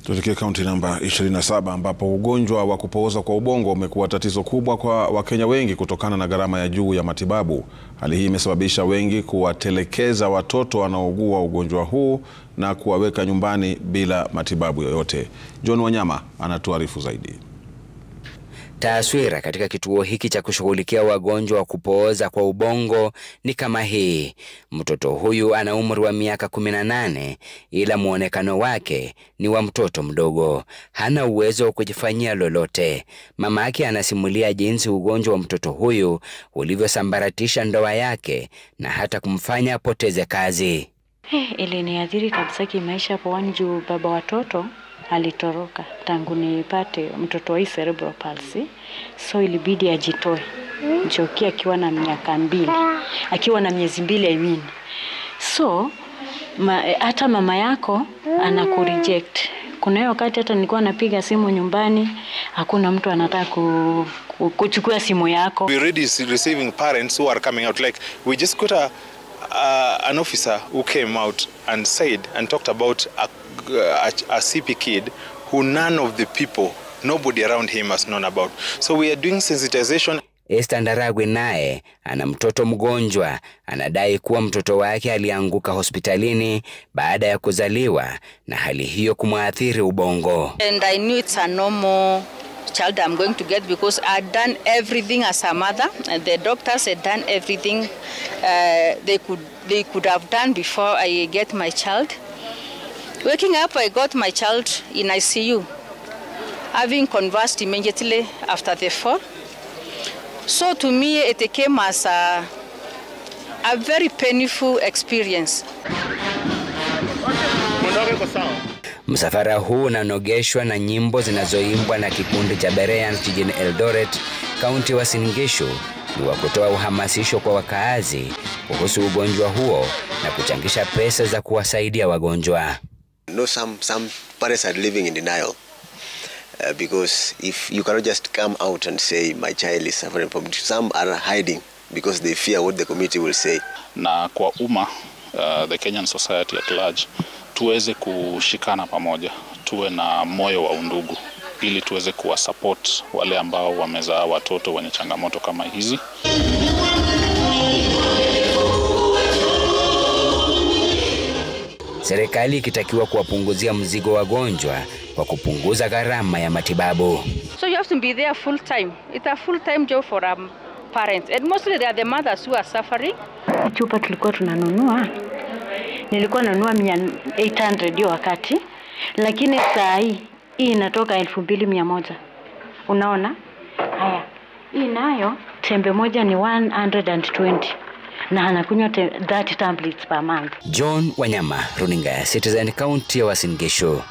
Tuelekee kaunti namba 27 ambapo ugonjwa wa kupooza kwa ubongo umekuwa tatizo kubwa kwa Wakenya wengi kutokana na gharama ya juu ya matibabu. Hali hii imesababisha wengi kuwatelekeza watoto wanaougua ugonjwa huu na kuwaweka nyumbani bila matibabu yoyote. John Wanyama anatuarifu zaidi. Taswira katika kituo hiki cha kushughulikia wagonjwa wa kupooza kwa ubongo ni kama hii. Mtoto huyu ana umri wa miaka 18 ila muonekano wake ni wa mtoto mdogo. Hana uwezo wa kujifanyia lolote. Mama yake anasimulia jinsi ugonjwa wa mtoto huyu ulivyosambaratisha ndoa yake na hata kumfanya apoteze kazi. Iliniathiri kabisa kimaisha kwa juu baba watoto alitoroka tangu nipate mtoto wa cerebral palsy, so ilibidi ajitoe. Njoki akiwa na miaka 2, akiwa na miezi 2 I mean. So hata mama yako anakureject. Kuna hiyo wakati hata nilikuwa napiga simu nyumbani, hakuna mtu anataka kuchukua simu yako. We already receiving parents who are coming out, like we just got an officer who came out and said and talked about a CP kid who none of the people, nobody around him has known about. So we are doing sensitization. Esther Ndaragwe naye ana mtoto mgonjwa. Anadai kuwa mtoto wake alianguka hospitalini baada ya kuzaliwa na hali hiyo kumwathiri ubongo. And I knew it's a normal child I'm going to get because I'd done everything as a mother, and the doctors had done everything they could have done before I get my child. Waking up, I got my child in ICU, having convulsed immediately after the fall. So to me, it came as a very painful experience. Msafara huu unanogeshwa na nyimbo zinazoimbwa na kikundi cha Bereans jijini Eldoret, kaunti ya Uasin Gishu, ni wa kutoa uhamasisho kwa wakaazi kuhusu ugonjwa huo na kuchangisha pesa za kuwasaidia wagonjwa. No, some parents are living in denial because if you cannot just come out and say my child is suffering from, some are hiding because they fear what the community will say. Na kwa umma, the Kenyan society at large, tuweze kushikana pamoja, tuwe na moyo wa undugu ili tuweze kuwa support wale ambao wamezaa watoto wenye changamoto kama hizi. Serikali ikitakiwa kuwapunguzia mzigo wagonjwa kwa kupunguza gharama ya matibabu. So you have to be there full time. It's a full time job for parents, and mostly they are the mothers who are suffering. Chupa tulikuwa tunanunua, nilikuwa nanunua 800 hiyo wakati, lakini saa hii inatoka 2100. Unaona? Haya. Hii nayo tembe moja ni 120 na anakunywa 30 tablets per month. John Wanyama, runinga ya Citizen, kaunti ya Uasin Gishu.